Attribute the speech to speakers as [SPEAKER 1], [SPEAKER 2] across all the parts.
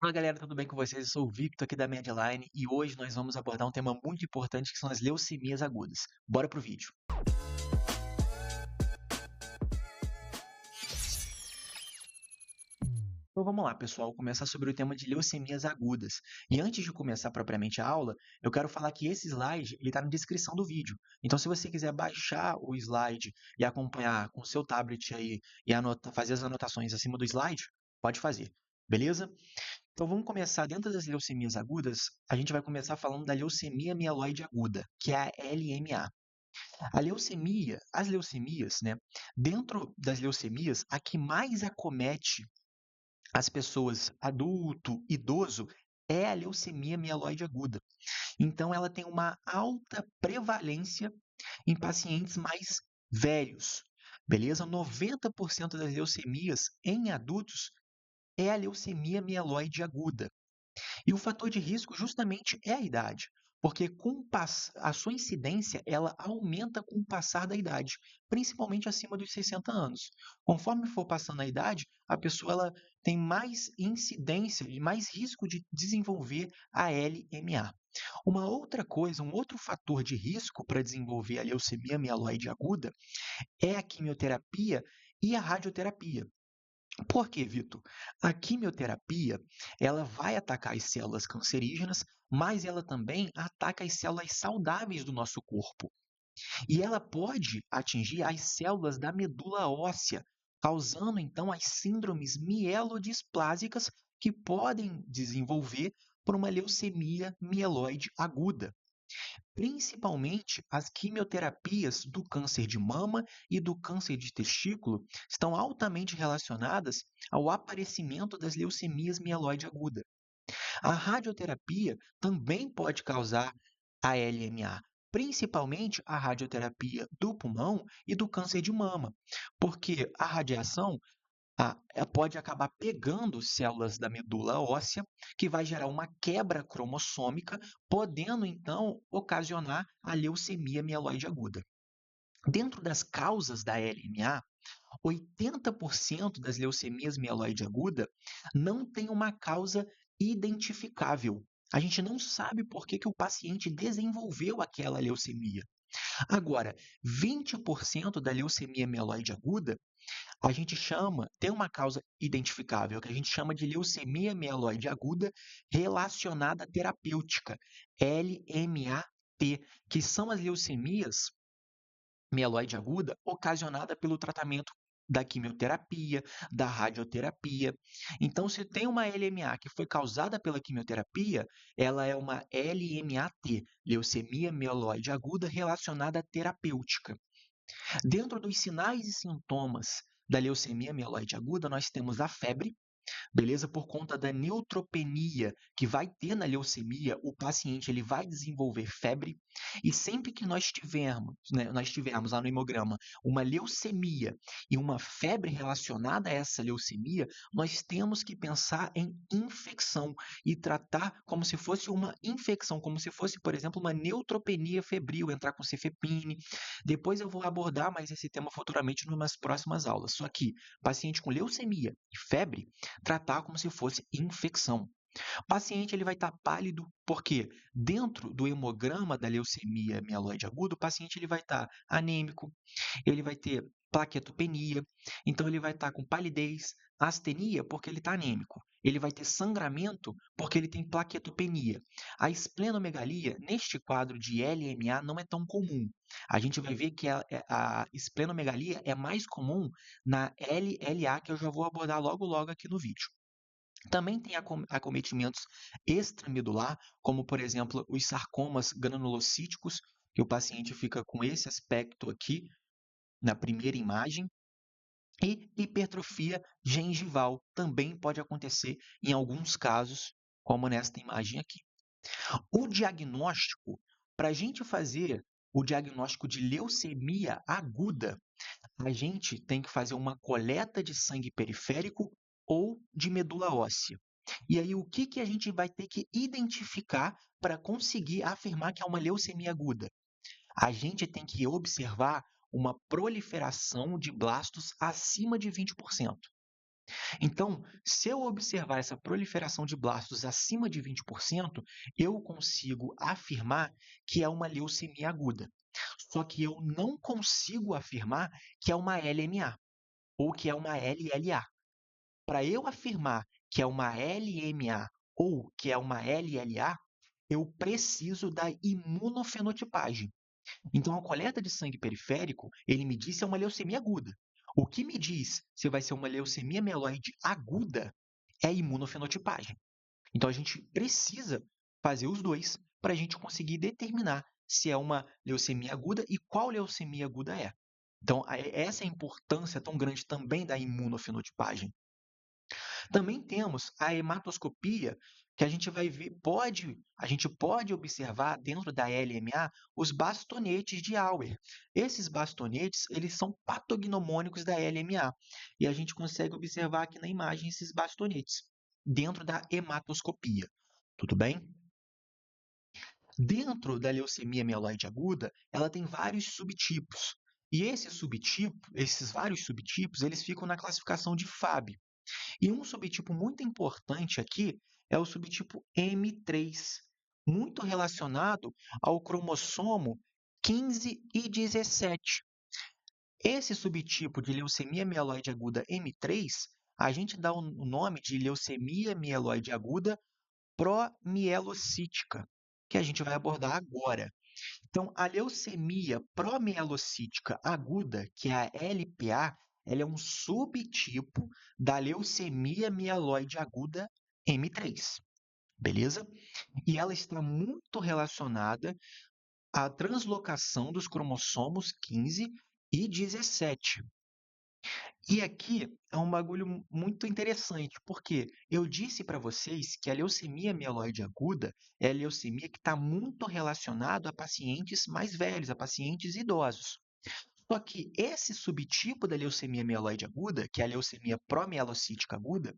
[SPEAKER 1] Fala galera, tudo bem com vocês? Eu sou o Victor aqui da Medline e hoje nós vamos abordar um tema muito importante que são as leucemias agudas. Bora pro vídeo. Então vamos lá, pessoal, começar sobre o tema de leucemias agudas. E antes de começar propriamente a aula, eu quero falar que esse slide ele está na descrição do vídeo. Então, se você quiser baixar o slide e acompanhar com o seu tablet aí e fazer as anotações acima do slide, pode fazer, beleza? Então vamos começar dentro das leucemias agudas, a gente vai começar falando da leucemia mieloide aguda, que é a LMA. As leucemias, né? Dentro das leucemias, a que mais acomete as pessoas adulto, idoso, é a leucemia mieloide aguda. Então ela tem uma alta prevalência em pacientes mais velhos. Beleza? 90% das leucemias em adultos é a leucemia mieloide aguda. E o fator de risco justamente é a idade, porque a sua incidência ela aumenta com o passar da idade, principalmente acima dos 60 anos. Conforme for passando a idade, a pessoa ela tem mais incidência e mais risco de desenvolver a LMA. Uma outra coisa, um outro fator de risco para desenvolver a leucemia mieloide aguda é a quimioterapia e a radioterapia. Por quê, Vitor? A quimioterapia, ela vai atacar as células cancerígenas, mas ela também ataca as células saudáveis do nosso corpo. E ela pode atingir as células da medula óssea, causando então as síndromes mielodisplásicas que podem desenvolver por uma leucemia mieloide aguda. Principalmente as quimioterapias do câncer de mama e do câncer de testículo estão altamente relacionadas ao aparecimento das leucemias mieloide aguda. A radioterapia também pode causar a LMA, principalmente a radioterapia do pulmão e do câncer de mama, porque a radiação pode acabar pegando células da medula óssea, que vai gerar uma quebra cromossômica, podendo então ocasionar a leucemia mieloide aguda. Dentro das causas da LMA, 80% das leucemias mieloide aguda não tem uma causa identificável. A gente não sabe por que o paciente desenvolveu aquela leucemia. Agora, 20% da leucemia mieloide aguda a gente chama, tem uma causa identificável, que a gente chama de leucemia mieloide aguda relacionada terapêutica, LMAT, que são as leucemias mieloide aguda ocasionada pelo tratamento da quimioterapia, da radioterapia. Então, se tem uma LMA que foi causada pela quimioterapia, ela é uma LMAT, leucemia mieloide aguda relacionada terapêutica. Dentro dos sinais e sintomas da leucemia mieloide aguda, nós temos a febre, beleza? Por conta da neutropenia que vai ter na leucemia, o paciente ele vai desenvolver febre, e sempre que nós tivermos, né, nós tivermos lá no hemograma uma leucemia e uma febre relacionada a essa leucemia, nós temos que pensar em infecção e tratar como se fosse uma infecção, como se fosse, por exemplo, uma neutropenia febril, entrar com cefepime. Depois eu vou abordar mais esse tema futuramente em umas próximas aulas. Só que paciente com leucemia e febre, tratar como se fosse infecção. O paciente ele vai estar pálido, porque dentro do hemograma da leucemia mieloide aguda, o paciente ele vai estar anêmico, ele vai ter plaquetopenia, então ele vai estar com palidez, astenia, porque ele está anêmico. Ele vai ter sangramento, porque ele tem plaquetopenia. A esplenomegalia, neste quadro de LMA, não é tão comum. A gente vai ver que a esplenomegalia é mais comum na LLA, que eu já vou abordar logo logo aqui no vídeo. Também tem acometimentos extramedular, como por exemplo os sarcomas granulocíticos, que o paciente fica com esse aspecto aqui na primeira imagem, e hipertrofia gengival também pode acontecer em alguns casos, como nesta imagem aqui. O diagnóstico, para a gente fazer o diagnóstico de leucemia aguda, a gente tem que fazer uma coleta de sangue periférico ou de medula óssea. E aí, o que a gente vai ter que identificar para conseguir afirmar que é uma leucemia aguda? A gente tem que observar uma proliferação de blastos acima de 20%. Então, se eu observar essa proliferação de blastos acima de 20%, eu consigo afirmar que é uma leucemia aguda. Só que eu não consigo afirmar que é uma LMA ou que é uma LLA. Para eu afirmar que é uma LMA ou que é uma LLA, eu preciso da imunofenotipagem. Então, a coleta de sangue periférico, ele me diz se é uma leucemia aguda. O que me diz se vai ser uma leucemia mieloide aguda é a imunofenotipagem. Então, a gente precisa fazer os dois para a gente conseguir determinar se é uma leucemia aguda e qual leucemia aguda é. Então, essa é a importância tão grande também da imunofenotipagem. Também temos a hematoscopia, que a gente vai ver, a gente pode observar dentro da LMA os bastonetes de Auer. Esses bastonetes, eles são patognomônicos da LMA, e a gente consegue observar aqui na imagem esses bastonetes dentro da hematoscopia. Tudo bem? Dentro da leucemia mieloide aguda, ela tem vários subtipos. E esses vários subtipos, eles ficam na classificação de FAB. E um subtipo muito importante aqui é o subtipo M3, muito relacionado ao cromossomo 15 e 17. Esse subtipo de leucemia mieloide aguda M3, a gente dá o nome de leucemia mieloide aguda promielocítica, que a gente vai abordar agora. Então, a leucemia promielocítica aguda, que é a LPA, ela é um subtipo da leucemia mieloide aguda M3, beleza? E ela está muito relacionada à translocação dos cromossomos 15 e 17. E aqui é um bagulho muito interessante, porque eu disse para vocês que a leucemia mieloide aguda é a leucemia que está muito relacionada a pacientes mais velhos, a pacientes idosos. Só que esse subtipo da leucemia mieloide aguda, que é a leucemia promielocítica aguda,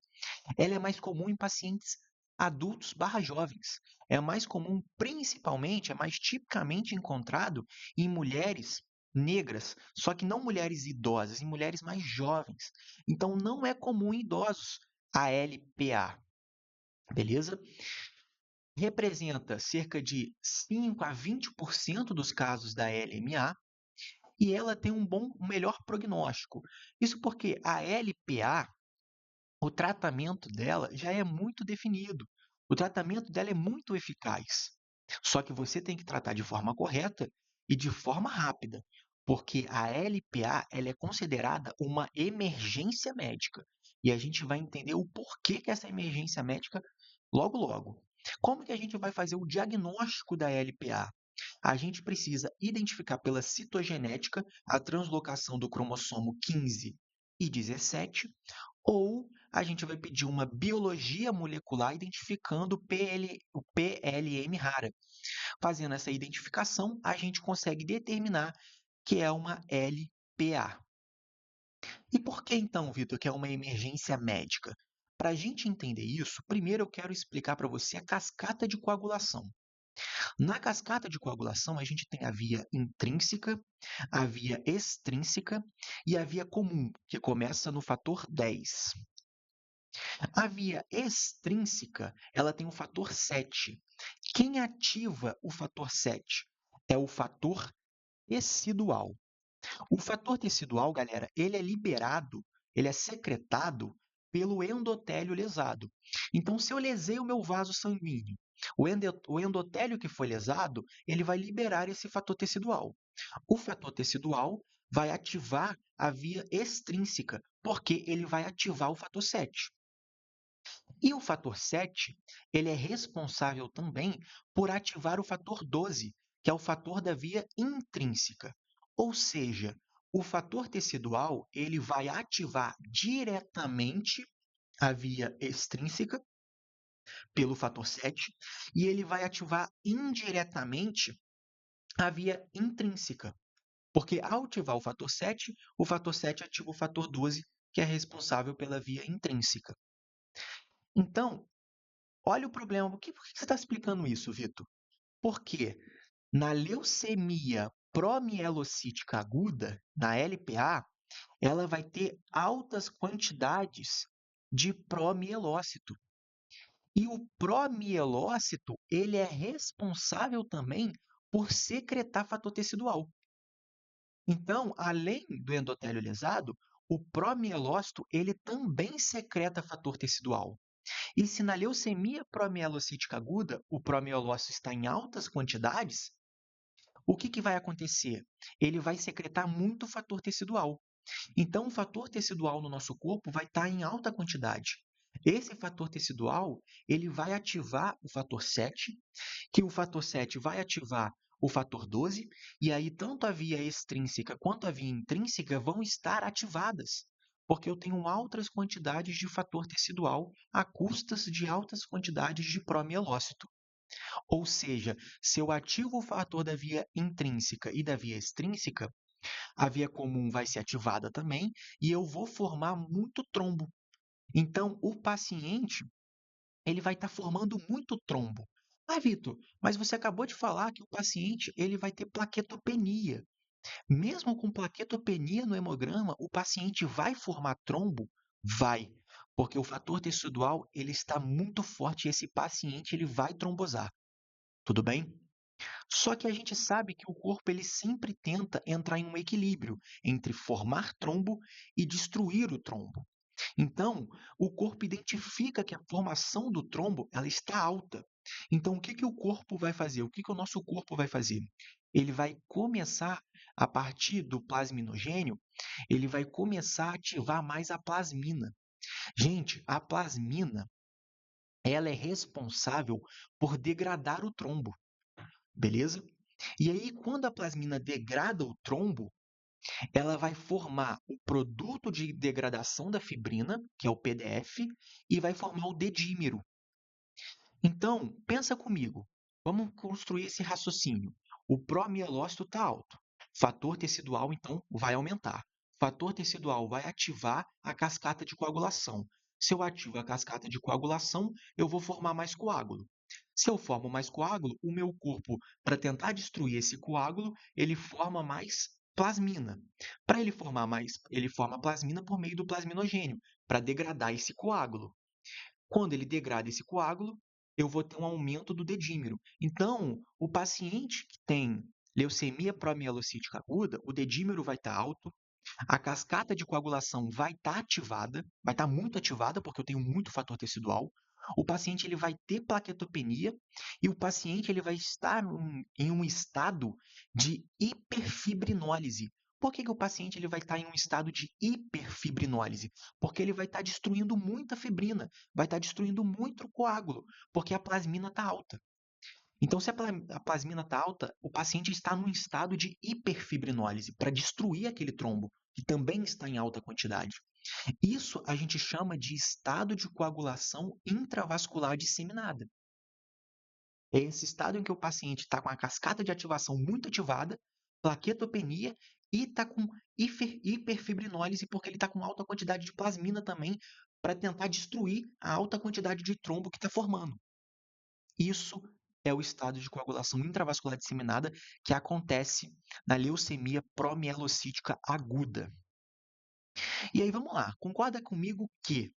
[SPEAKER 1] ela é mais comum em pacientes adultos barra jovens. É mais comum, principalmente, é mais tipicamente encontrado em mulheres negras, só que não mulheres idosas, em mulheres mais jovens. Então, não é comum em idosos a LPA, beleza? Representa cerca de 5 a 20% dos casos da LMA e ela tem um melhor prognóstico. Isso porque a LPA, o tratamento dela já é muito definido. O tratamento dela é muito eficaz. Só que você tem que tratar de forma correta e de forma rápida, porque a LPA ela é considerada uma emergência médica. E a gente vai entender o porquê que essa emergência médica logo logo. Como que a gente vai fazer o diagnóstico da LPA? A gente precisa identificar pela citogenética a translocação do cromossomo 15 e 17, ou a gente vai pedir uma biologia molecular identificando o PLM rara. Fazendo essa identificação, a gente consegue determinar que é uma LPA. E por que então, Vitor, que é uma emergência médica? Para a gente entender isso, primeiro eu quero explicar para você a cascata de coagulação. Na cascata de coagulação, a gente tem a via intrínseca, a via extrínseca e a via comum, que começa no fator 10. A via extrínseca, ela tem o fator 7. Quem ativa o fator 7? É o fator tecidual. O fator tecidual, galera, ele é liberado, ele é secretado pelo endotélio lesado. Então, se eu lesei o meu vaso sanguíneo, o endotélio que foi lesado, ele vai liberar esse fator tecidual. O fator tecidual vai ativar a via extrínseca, porque ele vai ativar o fator 7. E o fator 7, ele é responsável também por ativar o fator 12, que é o fator da via intrínseca. Ou seja, o fator tecidual, ele vai ativar diretamente a via extrínseca pelo fator 7 e ele vai ativar indiretamente a via intrínseca. Porque ao ativar o fator 7 ativa o fator 12, que é responsável pela via intrínseca. Então, olha o problema. Por que você está explicando isso, Vitor? Porque na leucemia promielocítica aguda, na LPA, ela vai ter altas quantidades de promielócito. E o promielócito, ele é responsável também por secretar fator tecidual. Então, além do endotélio lesado, o promielócito, ele também secreta fator tecidual. E se na leucemia promielocítica aguda, o promielócito está em altas quantidades, o que vai acontecer? Ele vai secretar muito fator tecidual. Então, o fator tecidual no nosso corpo vai estar em alta quantidade. Esse fator tecidual, ele vai ativar o fator 7, que o fator 7 vai ativar o fator 12, e aí tanto a via extrínseca quanto a via intrínseca vão estar ativadas, porque eu tenho altas quantidades de fator tecidual a custas de altas quantidades de promielócito. Ou seja, se eu ativo o fator da via intrínseca e da via extrínseca, a via comum vai ser ativada também e eu vou formar muito trombo. Então, o paciente ele vai estar formando muito trombo. Ah, Vitor, mas você acabou de falar que o paciente ele vai ter plaquetopenia. Mesmo com plaquetopenia no hemograma, o paciente vai formar trombo? Vai, porque o fator tecidual ele está muito forte e esse paciente ele vai trombosar. Tudo bem? Só que a gente sabe que o corpo ele sempre tenta entrar em um equilíbrio entre formar trombo e destruir o trombo. Então, o corpo identifica que a formação do trombo ela está alta. Então, o que, que o corpo vai fazer? O que, que o nosso corpo vai fazer? Ele vai começar, a partir do plasminogênio, ele vai começar a ativar mais a plasmina. Gente, a plasmina ela é responsável por degradar o trombo, beleza? E aí, quando a plasmina degrada o trombo, ela vai formar o produto de degradação da fibrina, que é o PDF, e vai formar o dedímero. Então, pensa comigo. Vamos construir esse raciocínio. O promielócito está alto. Fator tecidual, então, vai aumentar. Fator tecidual vai ativar a cascata de coagulação. Se eu ativo a cascata de coagulação, eu vou formar mais coágulo. Se eu formo mais coágulo, o meu corpo, para tentar destruir esse coágulo, ele forma mais plasmina. Para ele formar mais, ele forma plasmina por meio do plasminogênio, para degradar esse coágulo. Quando ele degrada esse coágulo, eu vou ter um aumento do dedímero. Então, o paciente que tem leucemia promielocítica aguda, o dedímero vai estar alto, a cascata de coagulação vai estar ativada, vai estar muito ativada, porque eu tenho muito fator tecidual. O paciente ele vai ter plaquetopenia e o paciente ele vai estar em um estado de hiperfibrinólise. Por que, que o paciente ele vai estar em um estado de hiperfibrinólise? Porque ele vai estar destruindo muita fibrina, vai estar destruindo muito coágulo, porque a plasmina está alta. Então, se a plasmina está alta, o paciente está num estado de hiperfibrinólise para destruir aquele trombo, que também está em alta quantidade. Isso a gente chama de estado de coagulação intravascular disseminada. É esse estado em que o paciente está com a cascata de ativação muito ativada, plaquetopenia e está com hiperfibrinólise porque ele está com alta quantidade de plasmina também para tentar destruir a alta quantidade de trombo que está formando. Isso é o estado de coagulação intravascular disseminada que acontece na leucemia promielocítica aguda. E aí vamos lá, concorda comigo que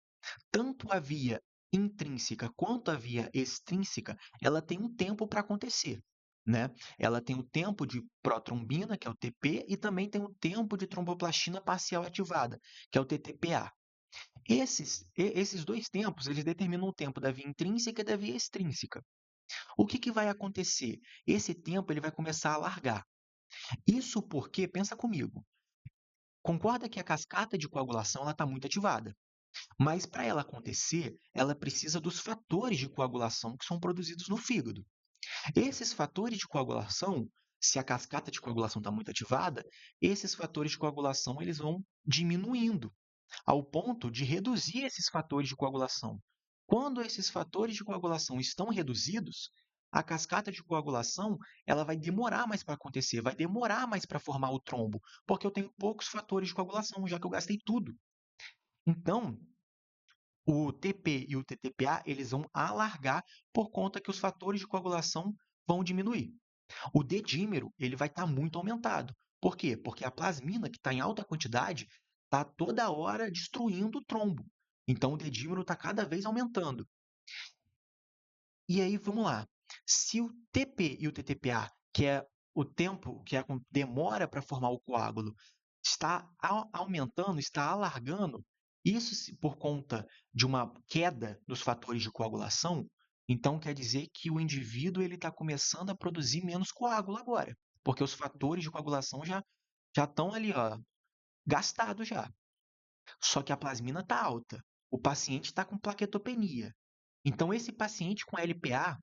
[SPEAKER 1] tanto a via intrínseca quanto a via extrínseca, ela tem um tempo para acontecer, né? Ela tem o tempo de protrombina, que é o TP, e também tem o tempo de tromboplastina parcial ativada, que é o TTPA. Esses dois tempos, eles determinam o tempo da via intrínseca e da via extrínseca. O que, que vai acontecer? Esse tempo ele vai começar a alargar. Isso porque, pensa comigo, concorda que a cascata de coagulação está muito ativada. Mas para ela acontecer, ela precisa dos fatores de coagulação que são produzidos no fígado. Esses fatores de coagulação, se a cascata de coagulação está muito ativada, esses fatores de coagulação eles vão diminuindo, ao ponto de reduzir esses fatores de coagulação. Quando esses fatores de coagulação estão reduzidos, a cascata de coagulação ela vai demorar mais para acontecer, vai demorar mais para formar o trombo, porque eu tenho poucos fatores de coagulação, já que eu gastei tudo. Então, o TP e o TTPA eles vão alargar por conta que os fatores de coagulação vão diminuir. O dedímero ele vai estar muito aumentado. Por quê? Porque a plasmina, que está em alta quantidade, está toda hora destruindo o trombo. Então, o dedímero está cada vez aumentando. E aí, vamos lá. Se o TP e o TTPA, que é o tempo, que é a demora para formar o coágulo, está aumentando, está alargando, isso por conta de uma queda dos fatores de coagulação, então quer dizer que o indivíduo ele está começando a produzir menos coágulo agora, porque os fatores de coagulação já estão ali, ó, gastados já. Só que a plasmina está alta. O paciente está com plaquetopenia. Então, esse paciente com LPA,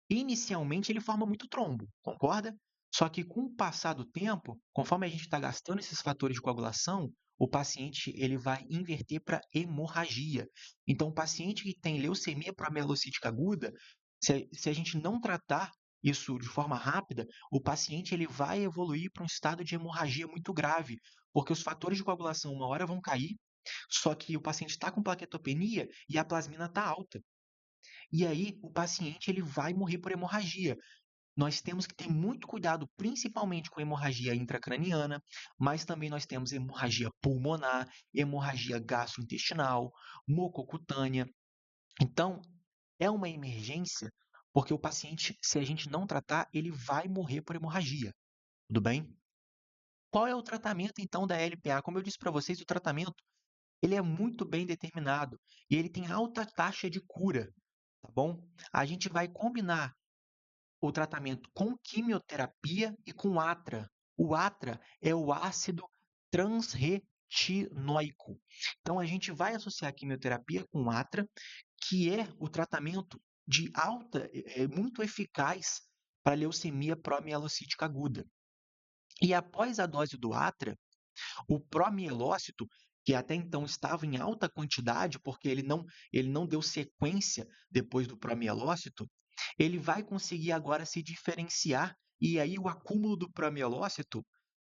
[SPEAKER 1] inicialmente ele forma muito trombo, concorda? Só que com o passar do tempo, conforme a gente está gastando esses fatores de coagulação, o paciente ele vai inverter para hemorragia. Então, o paciente que tem leucemia promielocítica aguda, se a gente não tratar isso de forma rápida, o paciente ele vai evoluir para um estado de hemorragia muito grave, porque os fatores de coagulação uma hora vão cair, só que o paciente está com plaquetopenia e a plasmina está alta. E aí o paciente ele vai morrer por hemorragia. Nós temos que ter muito cuidado, principalmente com hemorragia intracraniana, mas também nós temos hemorragia pulmonar, hemorragia gastrointestinal, mucocutânea. Então, é uma emergência, porque o paciente, se a gente não tratar, ele vai morrer por hemorragia. Tudo bem? Qual é o tratamento então da LPA? Como eu disse para vocês, o tratamento ele é muito bem determinado e ele tem alta taxa de cura, tá bom? A gente vai combinar o tratamento com quimioterapia e com ATRA. O ATRA é o ácido transretinóico. Então, a gente vai associar a quimioterapia com ATRA, que é o tratamento de alta, muito eficaz para leucemia promielocítica aguda. E após a dose do ATRA, o promielócito, que até então estava em alta quantidade, porque ele não deu sequência depois do promielócito, ele vai conseguir agora se diferenciar e aí o acúmulo do promielócito,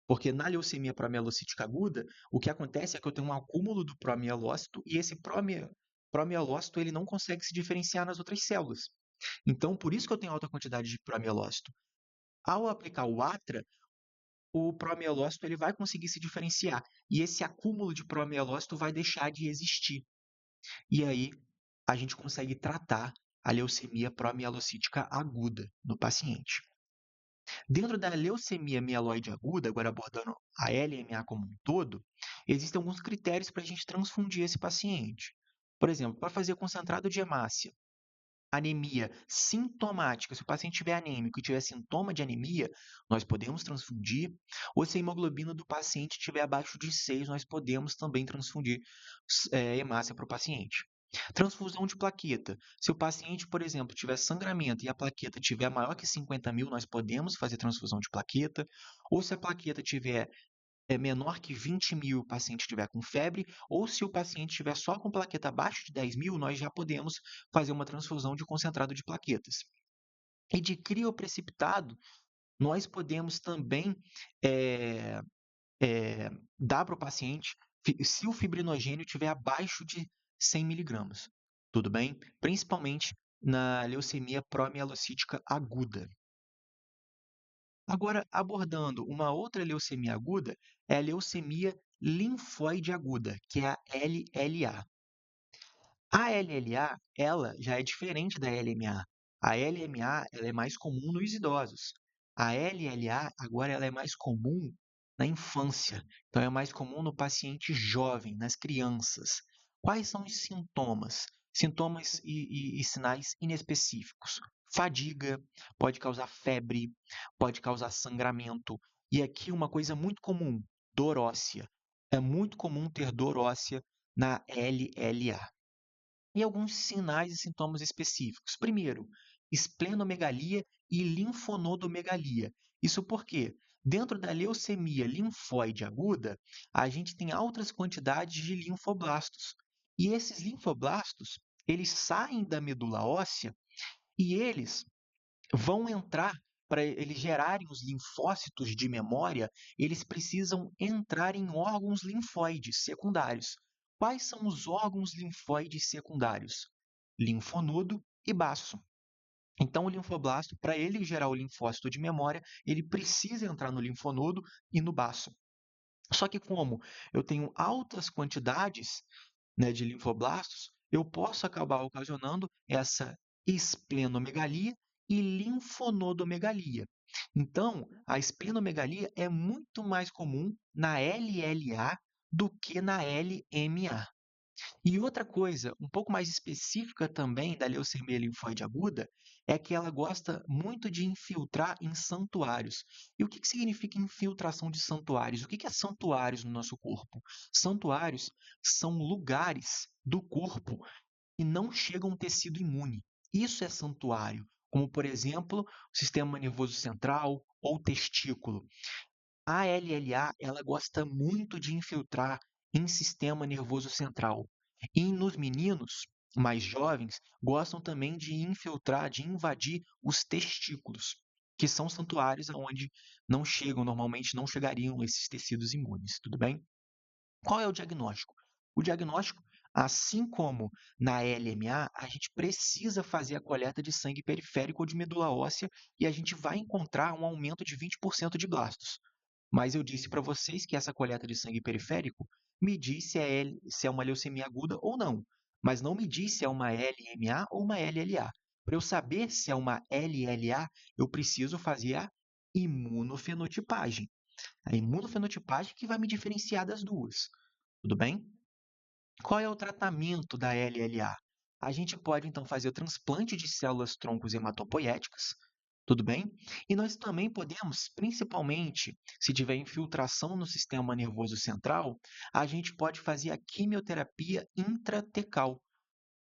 [SPEAKER 1] porque na leucemia promielocítica aguda, o que acontece é que eu tenho um acúmulo do promielócito e esse promielócito ele não consegue se diferenciar nas outras células. Então, por isso que eu tenho alta quantidade de promielócito. Ao aplicar o ATRA, o promielócito ele vai conseguir se diferenciar e esse acúmulo de promielócito vai deixar de existir. E aí a gente consegue tratar a leucemia promielocítica aguda no paciente. Dentro da leucemia mieloide aguda, agora abordando a LMA como um todo, existem alguns critérios para a gente transfundir esse paciente. Por exemplo, para fazer concentrado de hemácia, anemia sintomática, se o paciente tiver anêmico e tiver sintoma de anemia, nós podemos transfundir. Ou se a hemoglobina do paciente estiver abaixo de 6, nós podemos também transfundir hemácia para o paciente. Transfusão de plaqueta. Se o paciente, por exemplo, tiver sangramento e a plaqueta tiver maior que 50.000, nós podemos fazer transfusão de plaqueta. Ou se a plaqueta tiver menor que 20.000, o paciente estiver com febre, ou se o paciente estiver só com plaqueta abaixo de 10.000, nós já podemos fazer uma transfusão de concentrado de plaquetas. E de crioprecipitado, nós podemos também é, dar para o paciente se o fibrinogênio estiver abaixo de 100 miligramas. Tudo bem? Principalmente na leucemia promielocítica aguda. Agora, abordando uma outra leucemia aguda, é a leucemia linfóide aguda, que é a LLA. A LLA, ela já é diferente da LMA. A LMA, ela é mais comum nos idosos. A LLA, agora, ela é mais comum na infância. Então, é mais comum no paciente jovem, nas crianças. Quais são os sintomas? Sintomas e sinais inespecíficos. Fadiga, pode causar febre, pode causar sangramento. E aqui uma coisa muito comum, dor óssea. É muito comum ter dor óssea na LLA. E alguns sinais e sintomas específicos. Primeiro, esplenomegalia e linfonodomegalia. Isso porque, dentro da leucemia linfóide aguda, a gente tem altas quantidades de linfoblastos. E esses linfoblastos, eles saem da medula óssea e eles vão entrar, para eles gerarem os linfócitos de memória, eles precisam entrar em órgãos linfóides secundários. Quais são os órgãos linfóides secundários? Linfonodo e baço. Então, o linfoblasto, para ele gerar o linfócito de memória, ele precisa entrar no linfonodo e no baço. Só que como eu tenho altas quantidades né, de linfoblastos, eu posso acabar ocasionando essa esplenomegalia e linfonodomegalia. Então, a esplenomegalia é muito mais comum na LLA do que na LMA. E outra coisa, um pouco mais específica também da leucemia linfóide aguda, é que ela gosta muito de infiltrar em santuários. E o que que significa infiltração de santuários? O que que é santuários no nosso corpo? Santuários são lugares do corpo que não chegam um tecido imune. Isso é santuário, como por exemplo, o sistema nervoso central ou testículo. A LLA, ela gosta muito de infiltrar em sistema nervoso central. E nos meninos mais jovens, gostam também de infiltrar, de invadir os testículos, que são santuários onde não chegam, normalmente não chegariam esses tecidos imunes, tudo bem? Qual é o diagnóstico? O diagnóstico, assim como na LMA, a gente precisa fazer a coleta de sangue periférico ou de medula óssea e a gente vai encontrar um aumento de 20% de blastos. Mas eu disse para vocês que essa coleta de sangue periférico me diz se é uma leucemia aguda ou não, mas não me diz se é uma LMA ou uma LLA. Para eu saber se é uma LLA, eu preciso fazer a imunofenotipagem. A imunofenotipagem que vai me diferenciar das duas. Tudo bem? Qual é o tratamento da LLA? A gente pode então fazer o transplante de células troncos hematopoéticas, tudo bem? E nós também podemos, principalmente se tiver infiltração no sistema nervoso central, a gente pode fazer a quimioterapia intratecal,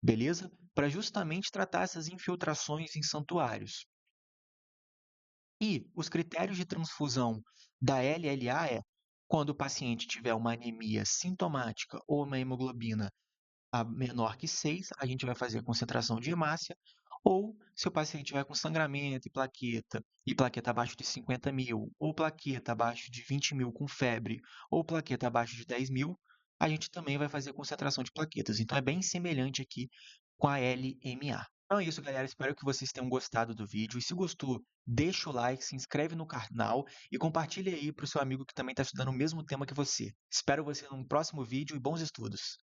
[SPEAKER 1] beleza? Para justamente tratar essas infiltrações em santuários. E os critérios de transfusão da LLA é quando o paciente tiver uma anemia sintomática ou uma hemoglobina a menor que 6, a gente vai fazer a concentração de hemácia, ou se o paciente tiver com sangramento e plaqueta abaixo de 50.000, ou plaqueta abaixo de 20.000 com febre, ou plaqueta abaixo de 10.000, a gente também vai fazer a concentração de plaquetas. Então, é bem semelhante aqui com a LMA. Então é isso, galera. Espero que vocês tenham gostado do vídeo. E se gostou, deixa o like, se inscreve no canal e compartilha aí para o seu amigo que também está estudando o mesmo tema que você. Espero você num próximo vídeo e bons estudos!